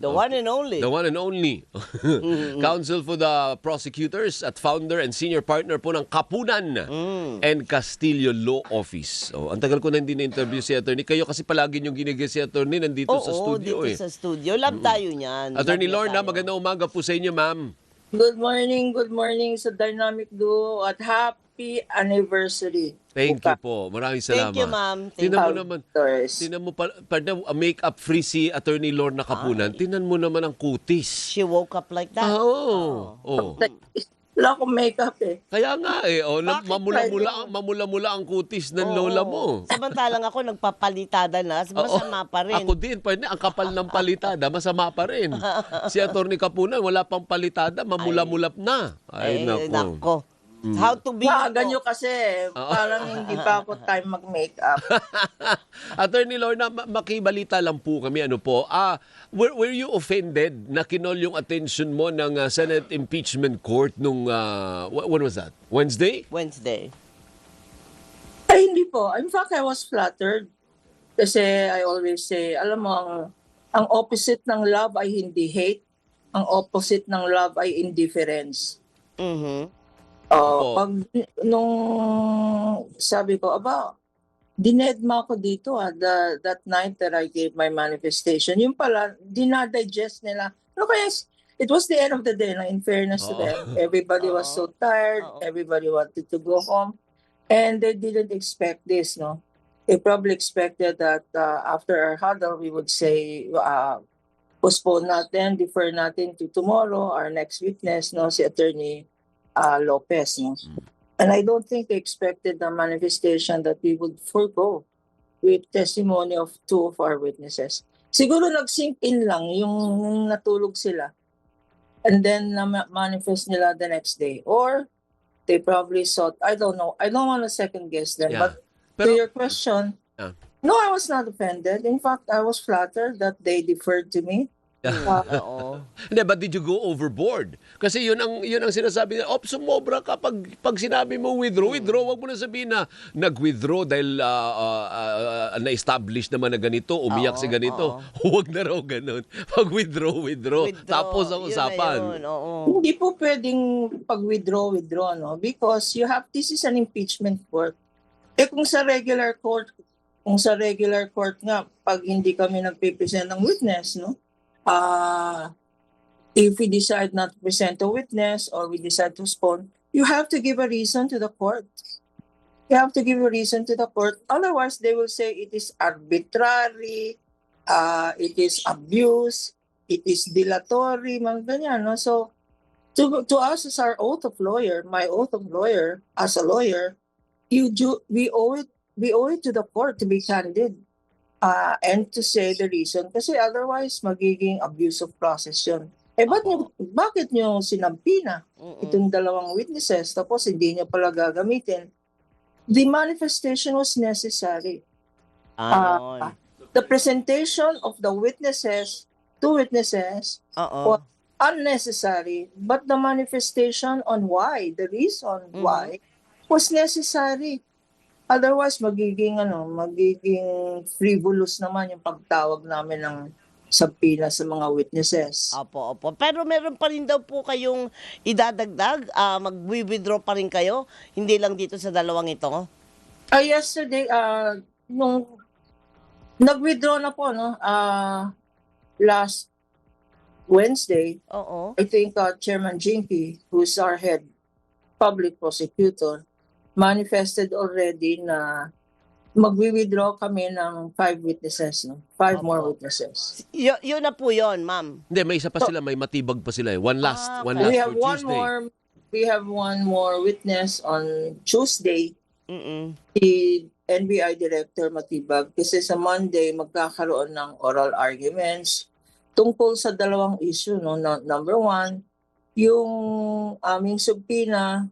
The one and only. The one and only. Counsel for the Prosecutors at founder and senior partner po ng Kapunan and Castillo Law Office. Oh, ang tagal ko na hindi na-interview si attorney. Kayo kasi palagi niyong ginigil si attorney nandito sa studio. Dito sa studio. Love tayo niyan. Attorney Love Lorna, tayo. magandang umaga po sa inyo, ma'am. Good morning sa Dynamic Duo at happy anniversary. Thank you po. Maraming salamat. Thank you, ma'am. Tinan mo naman. Outdoors. Tinan mo pa, make-up free si attorney Lorna Kapunan. Tinan mo naman ang kutis. She woke up like that. Oo. Oh. Wala akong makeup eh. Kaya nga eh, Bakit mamula-mula ang kutis ng lola mo. Samantalang ako nagpapalitada na, masama pa rin. Ako din, ang kapal ng palitada, masama pa rin. Si Atty. Kapunan, wala pang palitada, mamula-mulap na. Ay, nako. How to be Maaga nyo kasi, parang hindi pa ako time mag-makeup. Attorney Lorna, makibalita lang po kami. Ano po? Were you offended na kinol yung attention mo ng Senate Impeachment Court nung, when was that? Wednesday? Wednesday. Ay, hindi po. In fact, I was flattered. Kasi I always say, alam mo, ang opposite ng love ay hindi hate. Ang opposite ng love ay indifference. Mhm. Pag nung sabi ko, dinedma ako dito that night that I gave my manifestation. Yung pala, dinadigest nila. Ano kaya, it was the end of the day, in fairness to them. Everybody was so tired. Everybody wanted to go home. And they didn't expect this, no? They probably expected that after our huddle, we would say, postpone natin, defer natin to tomorrow, our next witness, no, si Attorney Lopez. No? And I don't think they expected the manifestation that we would forego with testimony of two of our witnesses. Siguro nag-sink in lang yung natulog sila and then manifest nila the next day. Or they probably thought, I don't know, I don't want to second guess them. Yeah. But to your question, no, I was not offended. In fact, I was flattered that they deferred to me. Hindi, but did you go overboard? Kasi yun ang sinasabi nila, sumobra ka pag sinabi mo withdraw, wag mo na sabihin na nag-withdraw dahil na-establish naman na ganito, umiyak si ganito. Huwag na raw ganun. Pag withdraw. Tapos ang usapan. Hindi po pwedeng pag-withdraw, no? Because this is an impeachment court. Kung sa regular court nga, pag hindi kami nagpipresent ng witness, no? If we decide not to present a witness or we decide to postpone, you have to give a reason to the court. You have to give a reason to the court. Otherwise, they will say it is arbitrary, it is abuse, it is dilatory, mga ganyan. No? So, to us as our oath of lawyer, my oath of lawyer, as a lawyer, we owe it to the court to be candid. And to say the reason. Kasi otherwise, magiging abuse of process yun. Bakit nyo sinampi na itong dalawang witnesses tapos hindi nyo pala gagamitin? The manifestation was necessary. The presentation of the two witnesses, was unnecessary. But the manifestation on why, the reason why, was necessary. Otherwise, magiging frivolous naman yung pagtawag namin ng sabina sa mga witnesses. Opo. Pero meron pa rin daw po kayong idadagdag? Mag-withdraw pa rin kayo? Hindi lang dito sa dalawang ito? Yesterday, nung nag-withdraw na po, no? Last Wednesday, I think Chairman Jinky, who's our head public prosecutor, manifested already na magwi-withdraw kami ng 5 witnesses, no? 5 more witnesses. Yun na po yun, ma'am. Hindi, may isa pa sila, may matibag pa sila. One last We have for Tuesday. We have one more witness on Tuesday. Si NBI Director Matibag. Kasi sa Monday, magkakaroon ng oral arguments tungkol sa dalawang issue. No? Number one, yung aming subpoena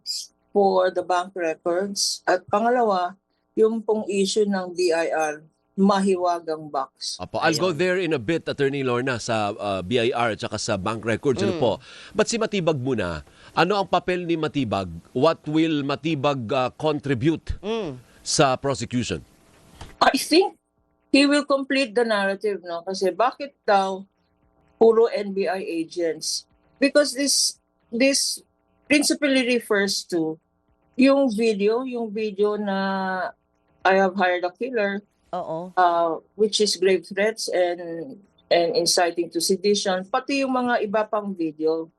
for the bank records. At pangalawa, yung pong issue ng BIR, mahiwagang box. I'll go there in a bit, Attorney Lorna, sa BIR at saka sa bank records. Ano po? But si Matibag muna, ano ang papel ni Matibag? What will Matibag contribute sa prosecution? I think he will complete the narrative, no? Kasi bakit daw puro NBI agents. Because this principally refers to yung video na I have hired a killer, Oo. which is grave threats and inciting to sedition, pati yung mga iba pang video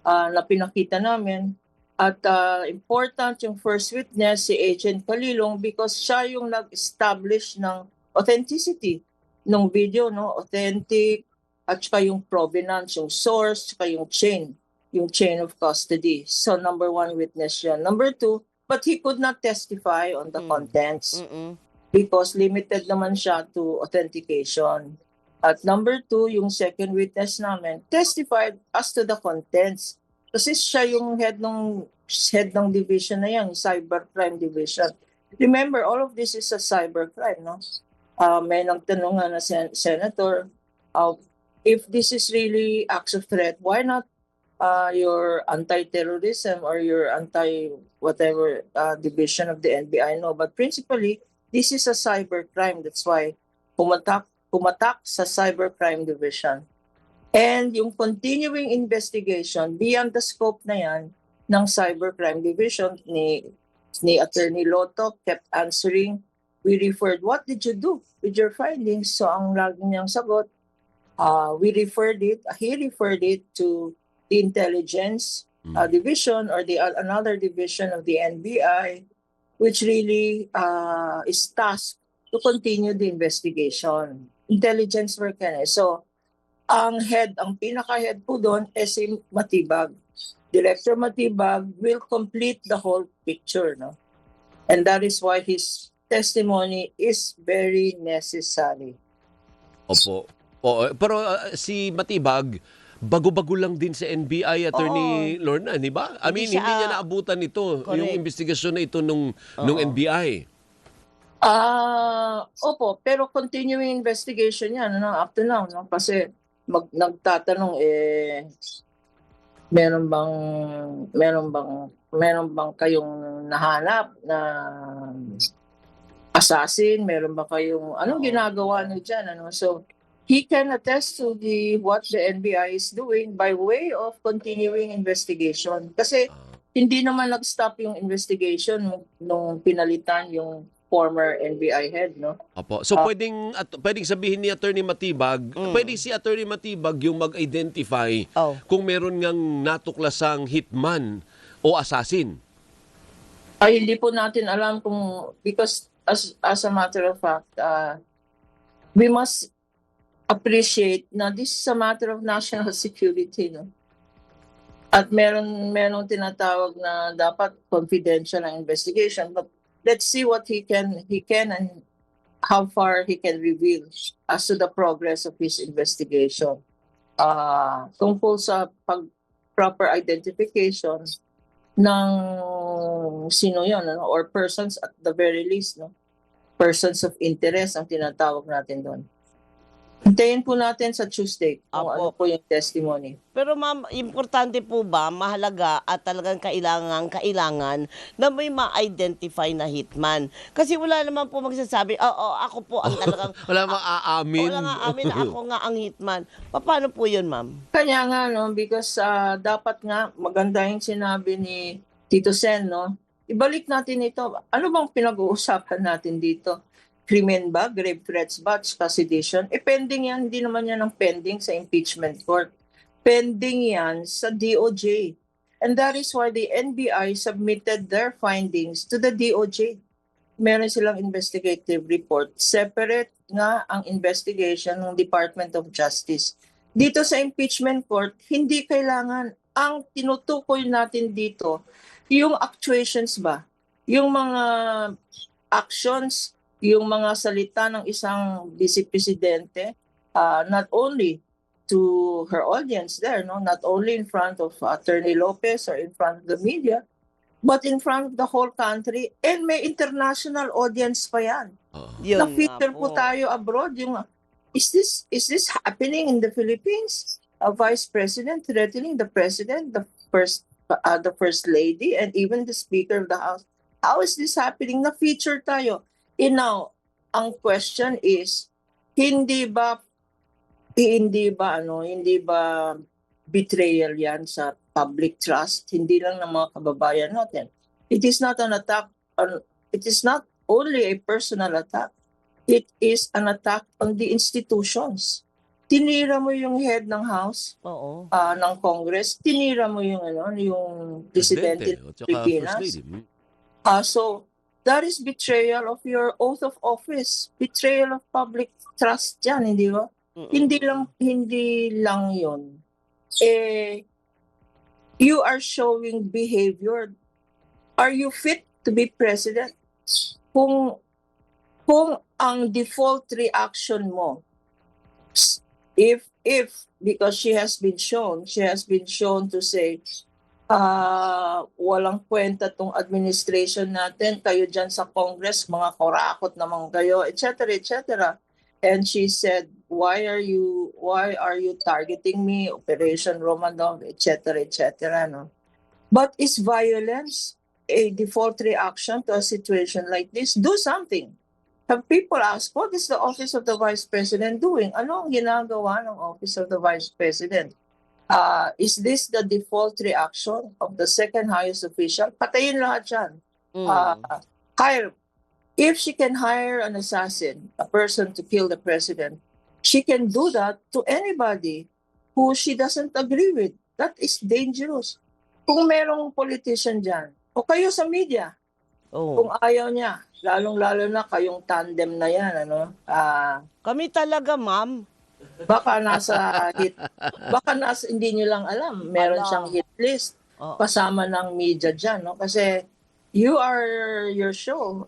na pinakita namin. At important yung first witness, si Agent Kalilong, because siya yung nag-establish ng authenticity ng video, no? Authentic, at saka yung provenance, yung source, saka yung chain of custody. So number one witness yun. Number two, but he could not testify on the contents Mm-mm. because limited naman siya to authentication. At number two, yung second witness namin testified as to the contents. Kasi siya yung head ng division na yan, cybercrime division. Remember, all of this is a cybercrime, no? May nagtanong nga na senator, if this is really acts of threat, why not your anti-terrorism or your anti-whatever division of the NBI? No, but principally, this is a cybercrime. That's why pumatak sa cybercrime division. And yung continuing investigation beyond the scope na yan ng cybercrime division ni Attorney Lotto kept answering, we referred, what did you do with your findings? So ang lagi niyang sagot, he referred it to the intelligence division or another division of the NBI, which really is tasked to continue the investigation. Intelligence work yan eh. So ang pinaka-head po doon is si Matibag. Director Matibag will complete the whole picture, no? And that is why his testimony is very necessary. Opo. Pero si Matibag, bago-bago lang din sa NBI, Attorney Lorna, di ba? I mean, hindi niya naabutan ito, Correct. yung investigasyon na ito nung NBI. Opo, pero continuing investigation yan, no, up to now, no? Kasi nagtatanong meron bang kayong nahanap na assassin? Meron ba kayong anong ginagawa niyo diyan, ano? So he can attest to what the NBI is doing by way of continuing investigation. Kasi hindi naman nag-stop yung investigation nung pinalitan yung former NBI head, no? Opo. So pwedeng sabihin ni Attorney Matibag, pwede si Attorney Matibag yung mag-identify kung meron ngang natuklasang hitman o assassin. Ay, hindi po natin alam kung, because as a matter of fact, we must appreciate na this is a matter of national security, no? At merong tinatawag na dapat confidential ang investigation, but let's see what he can and how far he can reveal as to the progress of his investigation. Tungkol sa proper identification ng sino yun, ano? Or persons at the very least, no? Persons of interest ang tinatawag natin doon. Hintayin po natin sa Tuesday kung ano po yung testimony. Pero ma'am, importante po ba, mahalaga at talagang kailangan na may ma-identify na hitman? Kasi wala naman po magsasabi, ako po ang talagang... Wala mang aamin. Wala nga aamin na ako nga ang hitman. Paano po yun, ma'am? Kanya nga, no, because dapat nga, maganda yung sinabi ni Tito Sen, no? Ibalik natin ito. Ano bang pinag-uusapan natin dito? Krimen ba? Grave threats ba? Sedition? Pending yan. Hindi naman yan ang pending sa impeachment court. Pending yan sa DOJ. And that is why the NBI submitted their findings to the DOJ. Meron silang investigative report. Separate nga ang investigation ng Department of Justice. Dito sa impeachment court, hindi kailangan. Ang tinutukoy natin dito, yung actuations ba? Yung mga actions, yung mga salita ng isang vice-presidente, not only to her audience there, no, not only in front of Attorney Lopez or in front of the media, but in front of the whole country, and may international audience pa yan. Yun Na-feature po tayo abroad. Yung, is this happening in the Philippines? A vice president threatening the president, the first lady, and even the speaker of the house. How is this happening? Na-feature tayo. And now, ang question is, hindi ba hindi ba betrayal yan sa public trust, hindi lang ng mga kababayan natin. It is not an attack it is not only a personal attack. It is an attack on the institutions. Tinira mo yung head ng House, Oo. ng Congress, tinira mo yung presidente ng At saka First Pilipinas. Lady. So that is betrayal of your oath of office, betrayal of public trust yan, hindi ba? Hindi lang 'yon. You are showing behavior. Are you fit to be president? Kung ang default reaction mo, if because she has been shown to say, walang kwenta tong administration natin, kayo dyan sa Congress, mga kurakot naman kayo, etc., etc. And she said, why are you targeting me, Operation Romanov, etc., etc. No? But is violence a default reaction to a situation like this? Do something. Have people asked, what is the Office of the Vice President doing? Ano ang ginagawa ng Office of the Vice President? Is this the default reaction of the second highest official? Patayin lahat yan. Hire. If she can hire an assassin, a person to kill the president, she can do that to anybody who she doesn't agree with. That is dangerous. Kung merong politician dyan, o kayo sa media, kung ayaw niya, lalong-lalo na kayong tandem na yan, Kami talaga, ma'am. baka hindi nyo lang alam, meron siyang hit list, kasama ng media dyan, no? Kasi your show,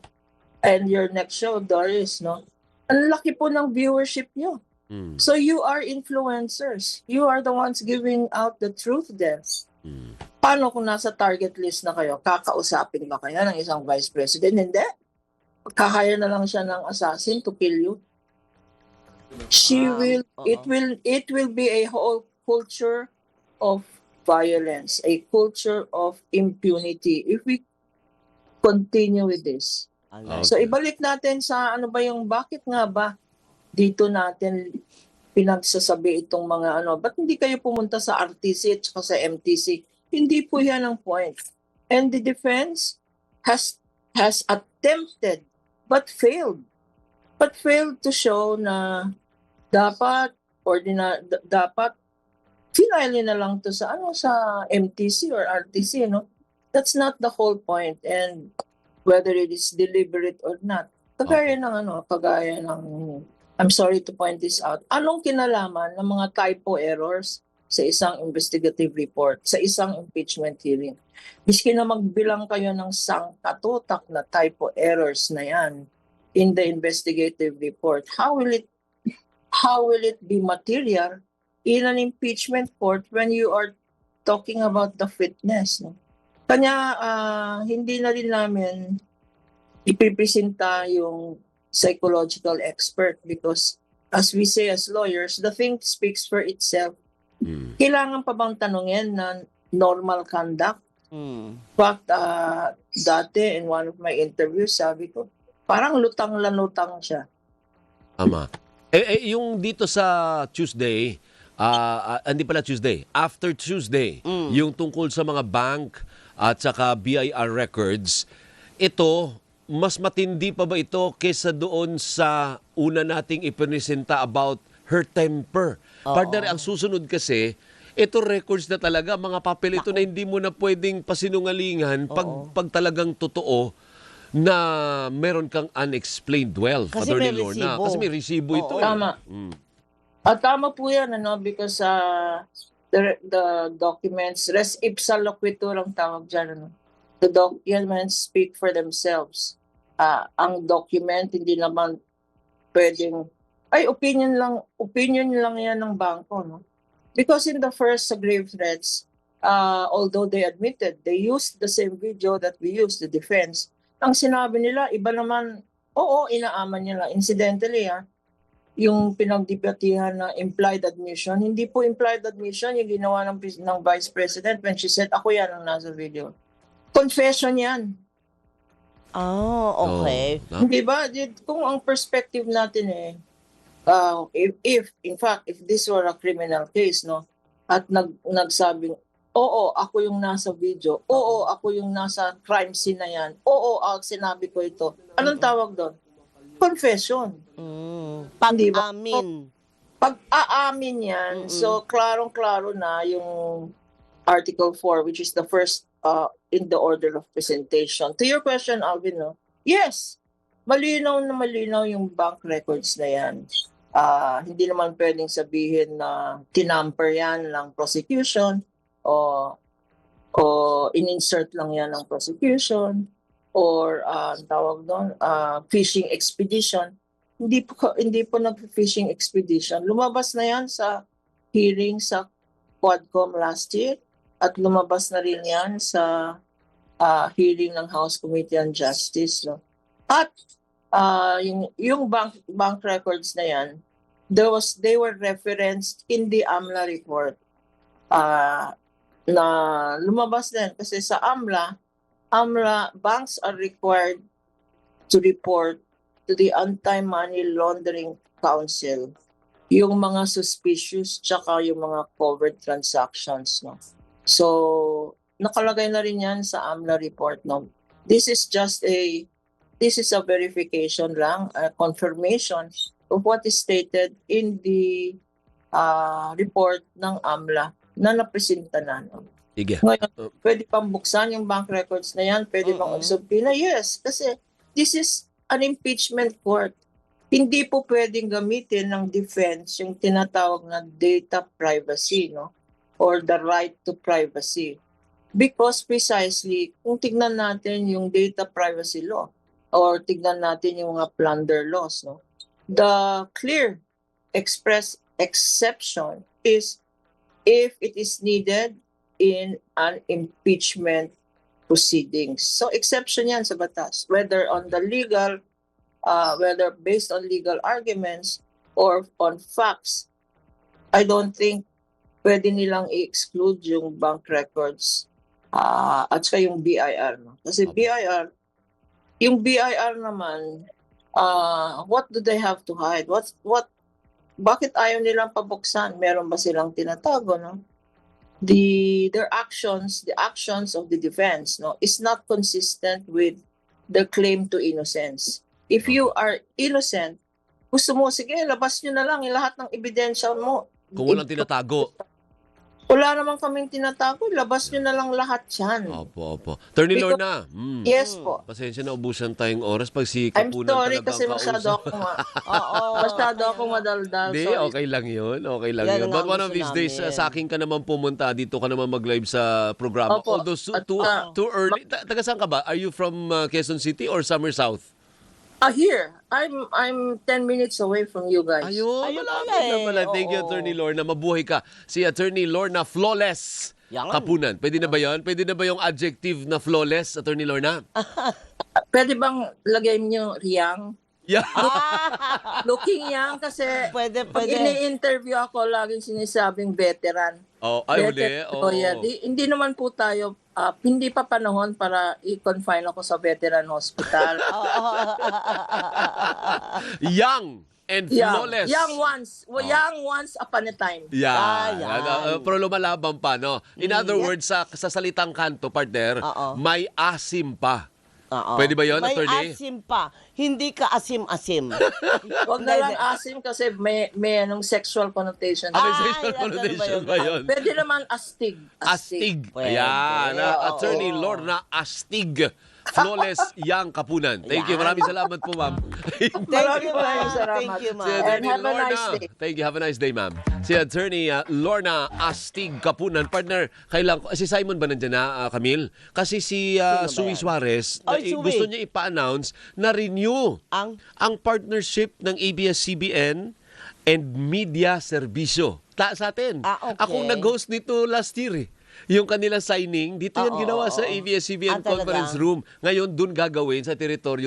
and your next show, Doris, no? Ang laki po ng viewership nyo. So you are influencers. You are the ones giving out the truth there. Paano kung nasa target list na kayo? Kakausapin ba kaya ng isang vice president? Hindi. Kakaya na lang siya ng assassin to kill you. It will be a whole culture of violence, a culture of impunity if we continue with this. Okay. So ibalik natin sa bakit nga ba dito natin pinagsasabi itong mga ba't hindi kayo pumunta sa RTC at saka sa MTC? Hindi po yan ang point. And the defense has attempted but failed to show na dapat final na lang to sa MTC or RTC, no? That's not the whole point, and whether it is deliberate or not. Kagaya ng I'm sorry to point this out. Anong kinalaman ng mga typo errors sa isang investigative report, sa isang impeachment hearing? Miski na magbilang kayo ng sangkatutak na typo errors na yan in the investigative report, how will it be material in an impeachment court when you are talking about the fitness? No? Kanya hindi na rin namin ipipresenta yung psychological expert because as we say as lawyers, the thing speaks for itself. Kailangan pa bang tanungin na normal conduct? In fact, dati in one of my interviews, sabi ko, parang lutang siya. Tama. Yung dito sa Tuesday, hindi pala Tuesday, after Tuesday, yung tungkol sa mga bank at saka BIR records, ito, mas matindi pa ba ito kesa doon sa una nating ipresenta about her temper? Partner, ang susunod kasi, ito records na talaga, mga papel ito na hindi mo na pwedeng pasinungalingan pag talagang totoo na meron kang unexplained wealth. Kasi Attorney may Lorna. resibo. Kasi may resibo ito. Tama. At tama po yan, because the documents, res ipsa loquitur ang tawag dyan. The documents speak for themselves. Ang document, hindi naman pwedeng, opinion lang yan ng bangko. No? Because in the first grave threats, although they admitted, they used the same video that we used, the defense. Ang sinabi nila, iba naman, inaaman nila. Incidentally, yung pinagdebatihan na implied admission, hindi po implied admission yung ginawa ng Vice President when she said, ako yan ang nasa video. Confession yan. Okay. Hindi ba? Kung ang perspective natin if in fact if this were a criminal case, no, at nagsabing oo, ako yung nasa video, oo, ako yung nasa crime scene na yan, oo, sinabi ko ito, anong tawag doon? Confession. Di ba? Pag-amin. Pag-aamin yan, so klarong-klaro na yung Article 4, which is the first in the order of presentation. To your question, Alvin, no? Yes, malinaw na malinaw yung bank records na yan. Hindi naman pwedeng sabihin na tinamper yan ng prosecution o in-insert lang yan ng prosecution or tawag doon, fishing expedition. Hindi po nag-fishing expedition. Lumabas na yan sa hearing sa Quadcom last year at lumabas na rin yan sa hearing ng House Committee on Justice. No? At yung bank records na yan, they were referenced in the AMLA report na lumabas din kasi sa AMLA, banks are required to report to the Anti-Money Laundering Council yung mga suspicious tsaka yung mga covered transactions. No? So, nakalagay na rin yan sa AMLA report. No? This is a verification lang, a confirmation of what is stated in the report ng AMLA na napresenta na. No? Sige. Ngayon, pwede pang buksan yung bank records na yan, pwede pang ugsubpina. Yes, kasi this is an impeachment court. Hindi po pwedeng gamitin ng defense yung tinatawag na data privacy, no? Or the right to privacy. Because precisely, kung tignan natin yung data privacy law or tignan natin yung mga plunder laws, no? The clear express exception is if it is needed in an impeachment proceedings. So exception yan sa batas, whether on the legal, whether based on legal arguments or on facts. I don't think pwede nilang i-exclude yung bank records at saka yung BIR. No? Kasi yung BIR naman, what do they have to hide? Bakit ayaw nilang pabuksan? Meron ba silang tinatago, no? The actions of the defense, no, is not consistent with the claim to innocence. If you are innocent, gusto mo, sige, labas nyo na lang lahat ng ebidensya mo. Kung walang tinatago. Wala naman kaming tinatago, labas nyo na lang lahat yan. Opo. Attorney Because- Lorna, Yes po. pasensya na, ubusan tayong oras pag si I'm Kapunan sorry talagang kasi masyado kausap. akong madaldal. Hindi, Sorry. okay lang yun. Okay lang Yan yun. ang But one of gusto these days, namin. sa akin ka naman pumunta. Dito ka naman mag-live sa programa. Opo. Although At, too early. Taga saan ka ba? Are you from Quezon City or Summer South? Here, I'm 10 minutes away from you guys. Ayun, Ayun malapit pala na eh. pala. Thank you, Oo. Attorney Lorna. Mabuhay ka. Si Attorney Lorna Flawless Yan. Kapunan. Pwede na ba yun? Pwede na ba yung adjective na flawless, Attorney Lorna? Pwede bang lagay niyo riyang? Yeah. Looking young kasi Pwede. pag ini-interview ako, laging sinasabing veteran. Oh, ay, uli. Veteran. Oo. Yeah. Hindi naman po tayo, hindi pa panahon para i-confine ako sa veteran hospital. Young and flawless. Young once upon a time. Yan. yan. Pero lumalaban pa, no? In other words, sa salitang kanto, partner, Oo. may asim pa. Oo. Pwede ba yun, May attorney? asim pa. Hindi ka asim-asim. Huwag na lang asim kasi may anong sexual connotation. May Ay, sexual ano ba connotation yun? ba yun? Pwede naman astig. Astig. Pwede. Ayan. Oo. Attorney Lorna Astig. Flawless Young Kapunan. Thank you. Yan. Maraming salamat po, ma'am. Thank you, ma'am. Thank you, Si ma'am. Attorney have a nice day. Thank you. Have a nice day, ma'am. Si Attorney Lorna Astig Kapunan. Partner, kailan ko, si Simon ba nandiyan na, Camille? Kasi si Sui yan? Suarez, Ay, Sui. gusto niya ipa-announce na renew Ang partnership ng ABS-CBN and Media Servicio. Sa atin. Okay. Akong nag-host nito last year eh. Yung kanilang signing, dito yan Oo, ginawa sa oo. ABS-CBN Talaga? conference room. Ngayon, dun gagawin sa teritoryo